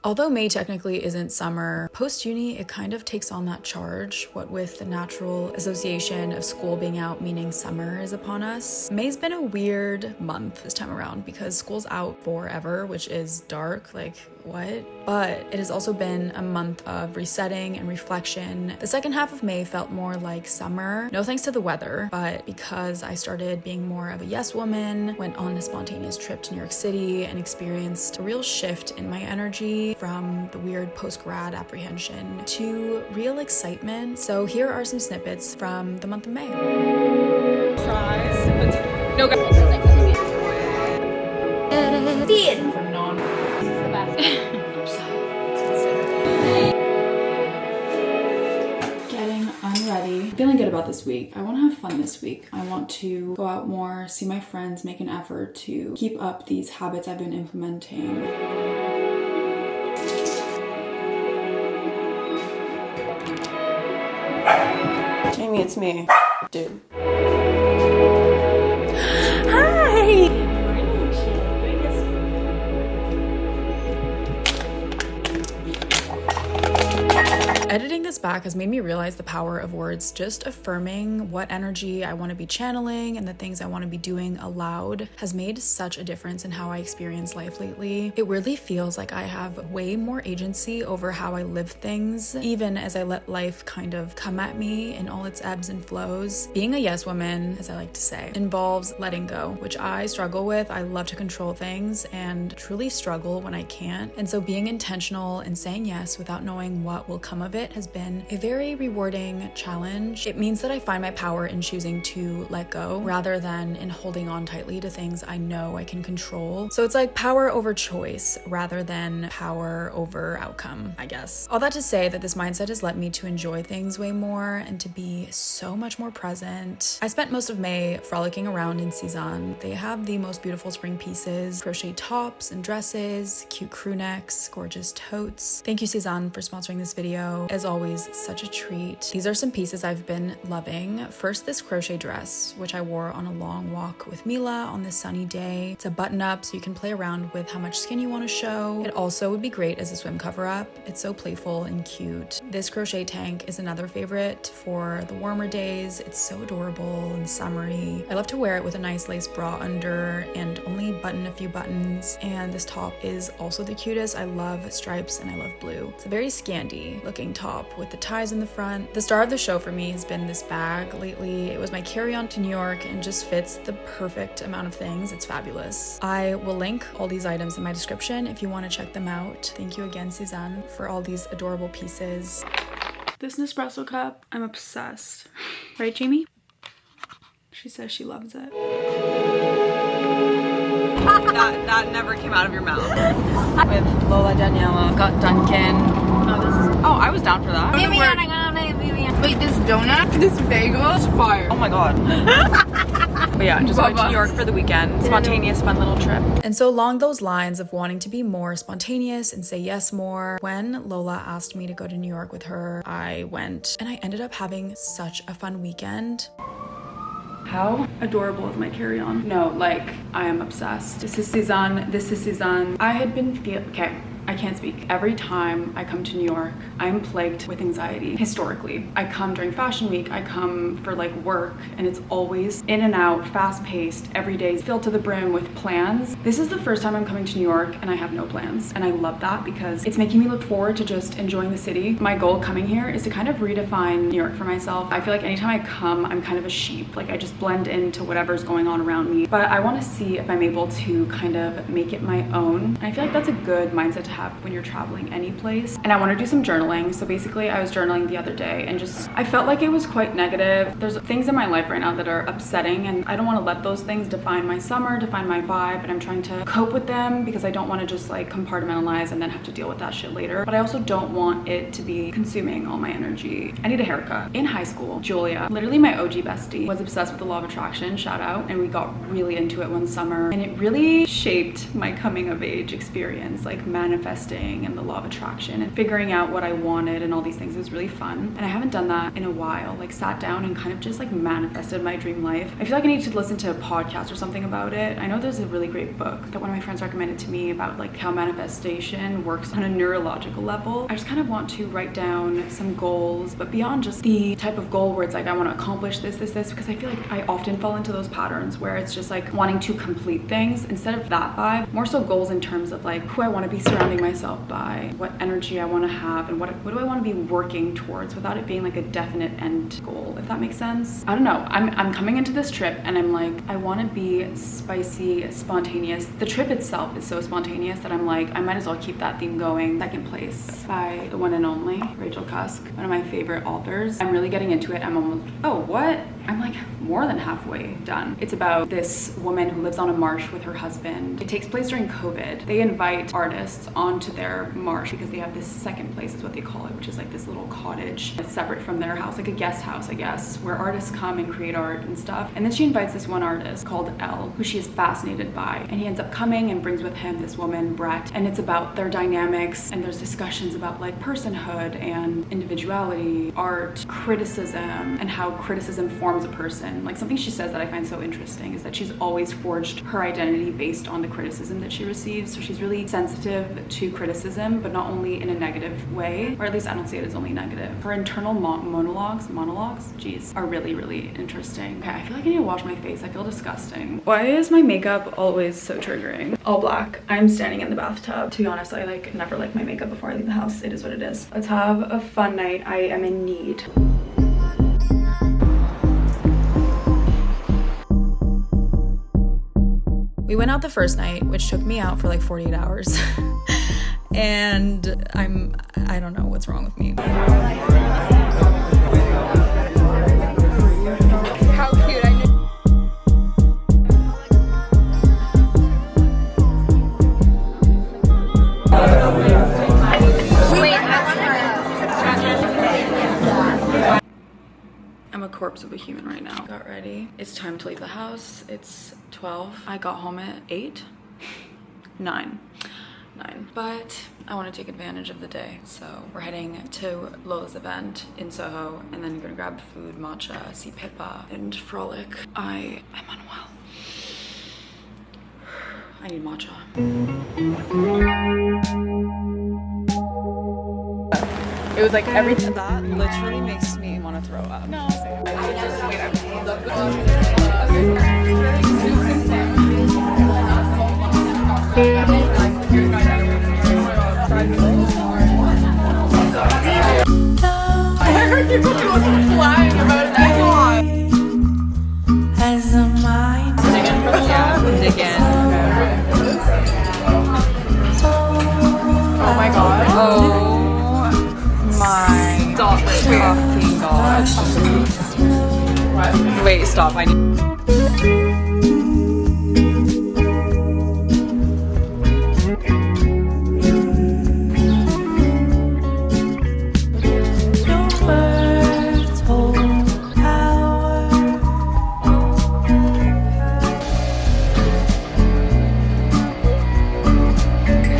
Although May technically isn't summer, post-uni it kind of takes on that charge, what with the natural association of school being out meaning summer is upon us. May's been a weird month this time around because school's out forever, which is dark, like what? But it has also been a month of resetting and reflection. The second half of May felt more like summer, no thanks to the weather, but because I started being more of a yes woman, went on a spontaneous trip to New York City and experienced a real shift in my energy from the weird post-grad apprehension to real excitement. So here are some snippets from the month of May. No, Getting unready. Feeling good about this week. I want to have fun this week. I want to go out more, see my friends, make an effort to keep up these habits I've been implementing. Jamie, it's me. Dude. Editing this back has made me realize the power of words. Just affirming what energy I want to be channeling and the things I want to be doing aloud has made such a difference in how I experience life lately. It really feels like I have way more agency over how I live things, even as I let life kind of come at me in all its ebbs and flows. Being a yes woman, as I like to say, involves letting go, which I struggle with. I love to control things and truly struggle when I can't. And so being intentional and saying yes without knowing what will come of it has been a very rewarding challenge. It means that I find my power in choosing to let go rather than in holding on tightly to things I know I can control. So it's like power over choice rather than power over outcome, I guess. All that to say that this mindset has led me to enjoy things way more and to be so much more present. I spent most of May frolicking around in Cezanne. They have the most beautiful spring pieces, crochet tops and dresses, cute crew necks, gorgeous totes. Thank you, Cezanne, for sponsoring this video. As always, such a treat. These are some pieces I've been loving. First, this crochet dress, which I wore on a long walk with Mila on this sunny day. It's a button up so you can play around with how much skin you want to show. It also would be great as a swim cover up. It's so playful and cute. This crochet tank is another favorite for the warmer days. It's so adorable and summery. I love to wear it with a nice lace bra under and only button a few buttons. And this top is also the cutest. I love stripes and I love blue. It's a very Scandi looking top with the ties in the front. The star of the show for me has been this bag lately. It was my carry-on to New York and just fits the perfect amount of things. It's fabulous. I will link all these items in my description if you want to check them out. Thank you again, Cezanne, for all these adorable pieces. This Nespresso cup, I'm obsessed. Right, Jamie? She says she loves it. that never came out of your mouth. With Lola Daniela, got Duncan. Oh, I was down for that. Wait, this donut, this bagel is fire. Oh my god. But yeah, just went to New York for the weekend. Spontaneous, fun little trip. And so along those lines of wanting to be more spontaneous and say yes more, when Lola asked me to go to New York with her, I went and I ended up having such a fun weekend. How adorable is my carry-on? No, like, I am obsessed. This is Cezanne. This is Cezanne. I had been okay. I can't speak. Every time I come to New York, I'm plagued with anxiety. Historically, I come during fashion week, I come for like work, and it's always in and out, fast-paced, every day filled to the brim with plans. This is the first time I'm coming to New York and I have no plans. And I love that because it's making me look forward to just enjoying the city. My goal coming here is to kind of redefine New York for myself. I feel like anytime I come, I'm kind of a sheep. Like I just blend into whatever's going on around me. But I want to see if I'm able to kind of make it my own. And I feel like that's a good mindset to have when you're traveling any place. And I want to do some journaling. So basically I was journaling the other day and just I felt like it was quite negative. There's things in my life right now that are upsetting and I don't want to let those things define my summer, define my vibe, and I'm trying to cope with them because I don't want to just like compartmentalize and then have to deal with that shit later. But I also don't want it to be consuming all my energy. I need a haircut. In high school, Julia, literally my OG bestie, was obsessed with the law of attraction, shout out, and we got really into it one summer and it really shaped my coming of age experience, like manifesting manifesting and the law of attraction and figuring out what I wanted and all these things. It was really fun. And I haven't done that in a while, like sat down and kind of just like manifested my dream life. I feel like I need to listen to a podcast or something about it. I know there's a really great book that one of my friends recommended to me about like how manifestation works on a neurological level. I just kind of want to write down some goals, but beyond just the type of goal where it's like I want to accomplish this, because I feel like I often fall into those patterns where it's just like wanting to complete things instead of that vibe. More so goals in terms of like who I want to be surrounding myself by, what energy I want to have, and what do I want to be working towards without it being like a definite end goal, if that makes sense. I don't know. I'm coming into this trip and I'm like, I want to be spicy, spontaneous. The trip itself is so spontaneous that I'm like, I might as well keep that theme going. Second Place by the one and only Rachel Cusk, one of my favorite authors. I'm really getting into it. I'm like more than halfway done. It's about this woman who lives on a marsh with her husband. It takes place during COVID. They invite artists onto their marsh because they have this second place is what they call it, which is like this little cottage that's separate from their house, like a guest house, I guess, where artists come and create art and stuff. And then she invites this one artist called Elle, who she is fascinated by. And he ends up coming and brings with him this woman, Brett. And it's about their dynamics, and there's discussions about like personhood and individuality, art, criticism, and how criticism forms a person. Like something she says that I find so interesting is that she's always forged her identity based on the criticism that she receives. So she's really sensitive to criticism, but not only in a negative way, or at least I don't see it as only negative. Her internal monologues, geez, are really, really interesting. Okay, I feel like I need to wash my face. I feel disgusting. Why is my makeup always so triggering? All black. I'm standing in the bathtub. To be honest, I like never like my makeup before I leave the house. It is what it is. Let's have a fun night. I am in need. We went out the first night, which took me out for like 48 hours. And I don't know what's wrong with me. How cute. I knew. I'm a corpse of a human right now. Got ready. It's time to leave the house. It's 12. I got home at 8? 9. But I want to take advantage of the day. So we're heading to Lola's event in Soho and then gonna grab food, matcha, see Pippa, and frolic. I am unwell. I need matcha. It was like everything. That literally makes me want to throw up. No. I heard you flying about that. As a mind Again. Oh my god. Oh my fucking god. Wait, stop. I need. words hold power.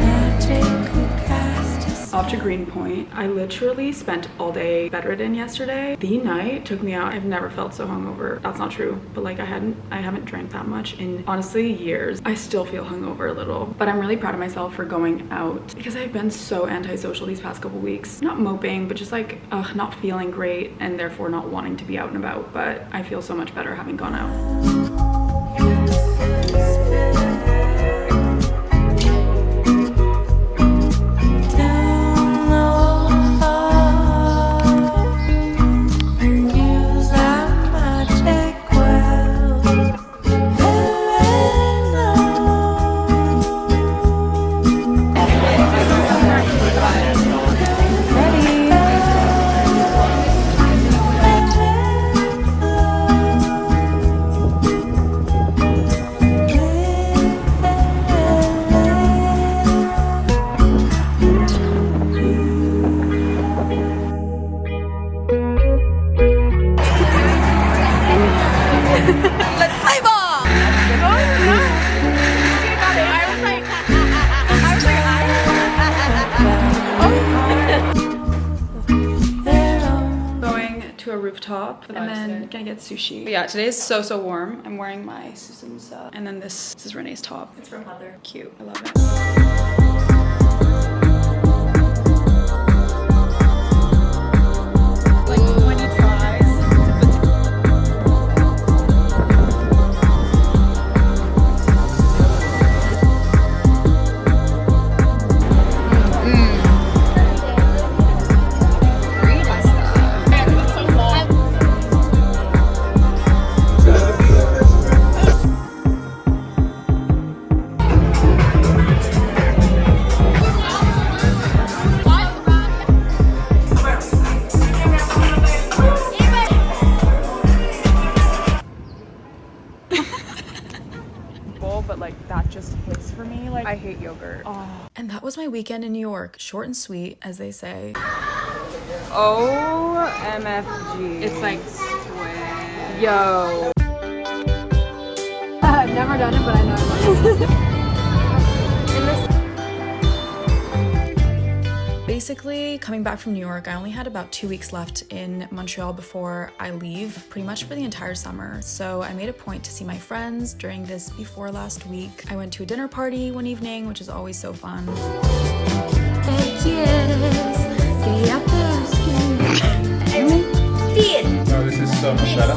Magical cast. Off to Greenpoint. I literally spent all day bedridden yesterday. The night took me out. I've never felt so hungover. That's not true, but like I haven't drank that much in honestly years. I still feel hungover a little, but I'm really proud of myself for going out because I've been so antisocial these past couple weeks. Not moping, but just like not feeling great and therefore not wanting to be out and about. But I feel so much better having gone out. rooftop, and then gonna get sushi. But yeah, today is so warm. I'm wearing my Susamsa, and then this is Renee's top. It's from Heather. Cute. I love it. But like that just hits for me. Like I hate yogurt. Oh. And that was my weekend in New York. Short and sweet, as they say. OMFG. It's like sweat. Yo. I've never done it, but I know I Basically, coming back from New York, I only had about 2 weeks left in Montreal before I leave, pretty much for the entire summer. So I made a point to see my friends during this before last week. I went to a dinner party one evening, which is always so fun. Oh, this is so much better.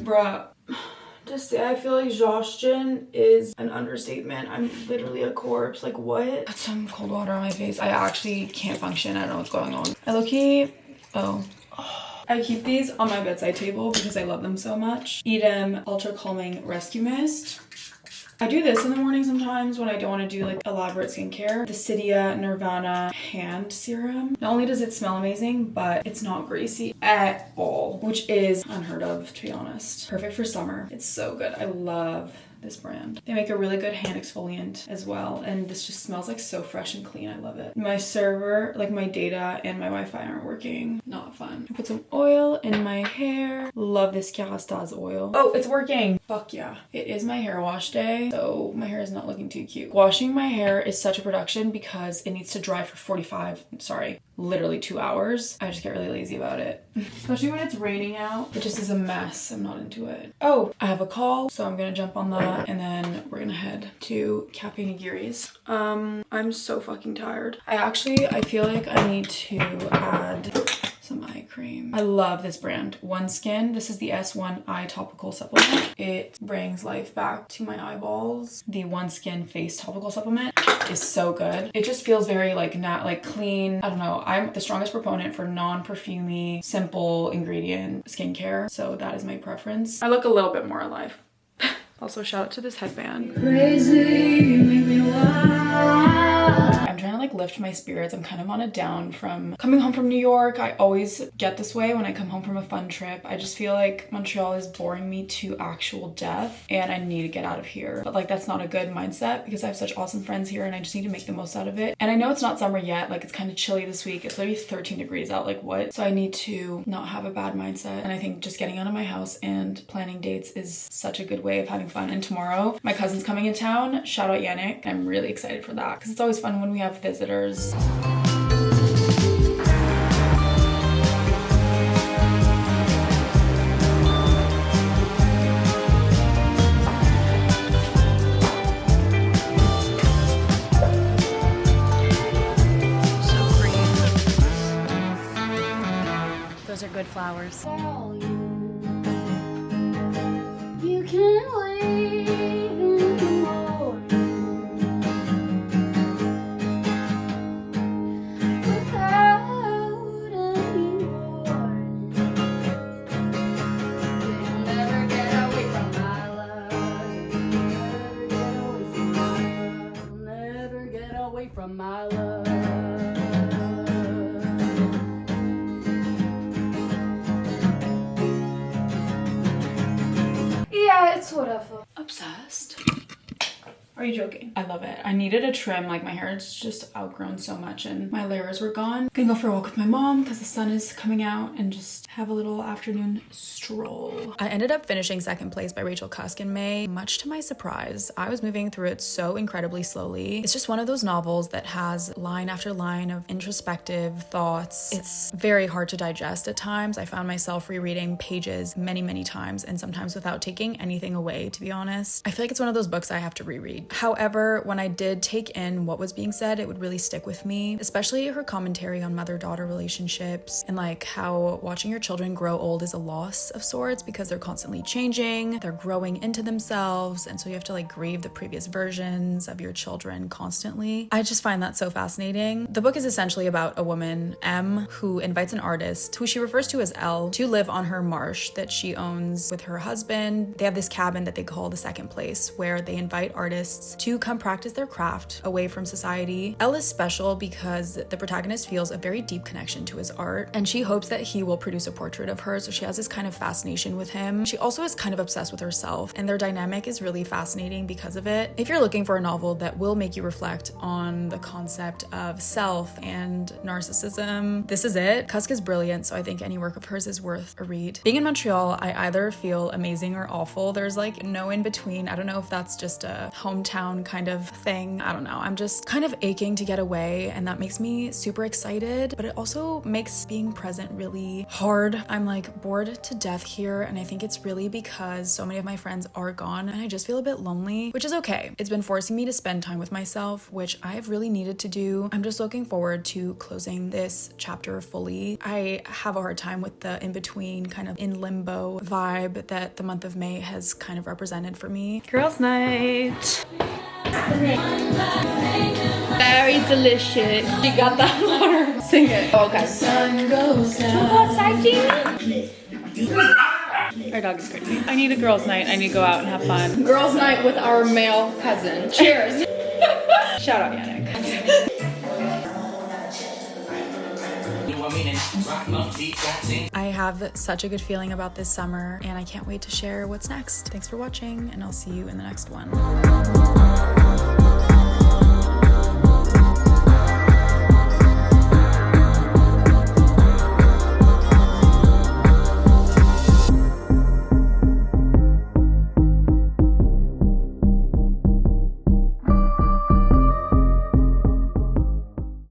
Bruh, just say I feel like exhaustion is an understatement. I'm literally a corpse. Like what? Put some cold water on my face. I actually can't function. I don't know what's going on. I low-key, I keep these on my bedside table because I love them so much. Edam Ultra Calming Rescue Mist. I do this in the morning sometimes when I don't want to do like elaborate skincare. The Cydia Nirvana hand serum. Not only does it smell amazing, but it's not greasy at all, which is unheard of, to be honest. Perfect for summer. It's so good. I love this brand. They make a really good hand exfoliant as well, and this just smells like so fresh and clean. I love it. My server, like my data and my Wi-Fi aren't working. Not fun. I put some oil in my hair. Love this Kerastase oil. Oh, it's working. Fuck yeah. It is my hair wash day, so my hair is not looking too cute. Washing my hair is such a production because it needs to dry for literally 2 hours. I just get really lazy about it. Especially when it's raining out. It just is a mess. I'm not into it. Oh, I have a call, so I'm gonna jump on that and then we're gonna head to Cafe Nigiri's. I'm so fucking tired. I feel like I need to add some eye cream. I love this brand, One Skin. This is the S1 eye topical supplement. It brings life back to my eyeballs. The One Skin face topical supplement is so good. It just feels very like clean. I don't know. I'm the strongest proponent for non-perfumey, simple ingredient skincare. So that is my preference. I look a little bit more alive. Also, shout out to this headband. Crazy, you make me wild. I'm trying to like lift my spirits. I'm kind of on a down from coming home from New York. I always get this way when I come home from a fun trip. I just feel like Montreal is boring me to actual death and I need to get out of here. But like that's not a good mindset because I have such awesome friends here and I just need to make the most out of it. And I know it's not summer yet. Like it's kind of chilly this week. It's literally 13 degrees out. Like what? So I need to not have a bad mindset. And I think just getting out of my house and planning dates is such a good way of having fun. And tomorrow my cousin's coming in town. Shout out Yannick. I'm really excited for that because it's always fun when we have visitors. So green. Those are good flowers. You can leave in the morning without any warning. You'll never get away from my love. You'll never get away from my love. Yeah, it's whatever. Obsessed. Are you joking? I love it. I needed a trim. Like my hair is just outgrown so much and my layers were gone. Gonna go for a walk with my mom because the sun is coming out and just have a little afternoon stroll. I ended up finishing second place by Rachel Cusk in May. Much to my surprise, I was moving through it so incredibly slowly. It's just one of those novels that has line after line of introspective thoughts. It's very hard to digest at times. I found myself rereading pages many times and sometimes without taking anything away, to be honest. I feel like it's one of those books I have to reread. However, when I did take in what was being said, it would really stick with me, especially her commentary on mother-daughter relationships and like how watching your children grow old is a loss of sorts because they're constantly changing, they're growing into themselves, and so you have to like grieve the previous versions of your children constantly. I just find that so fascinating. The book is essentially about a woman, M, who invites an artist, who she refers to as L, to live on her marsh that she owns with her husband. They have this cabin that they call the second place where they invite artists to come practice their craft away from society. Elle is special because the protagonist feels a very deep connection to his art and she hopes that he will produce a portrait of her, so she has this kind of fascination with him. She also is kind of obsessed with herself and their dynamic is really fascinating because of it. If you're looking for a novel that will make you reflect on the concept of self and narcissism, this is it. Cusk is brilliant, so I think any work of hers is worth a read. Being in Montreal, I either feel amazing or awful. There's like no in between. I don't know if that's just a hometown kind of thing. I don't know. I'm just kind of aching to get away and that makes me super excited, but it also makes being present really hard. I'm like bored to death here and I think it's really because so many of my friends are gone and I just feel a bit lonely, which is okay. It's been forcing me to spend time with myself, which I've really needed to do. I'm just looking forward to closing this chapter fully. I have a hard time with the in-between kind of in limbo vibe that the month of May has kind of represented for me. Girls' night. Very delicious. You got that water. Sing it. Oh, okay. Sun goes down. Outside, Jamie. Our dog is crazy. I need a girls' night. I need to go out and have fun. Girls' night with our male cousin. Cheers. Shout out Yannick. I have such a good feeling about this summer and I can't wait to share what's next. Thanks for watching and I'll see you in the next one.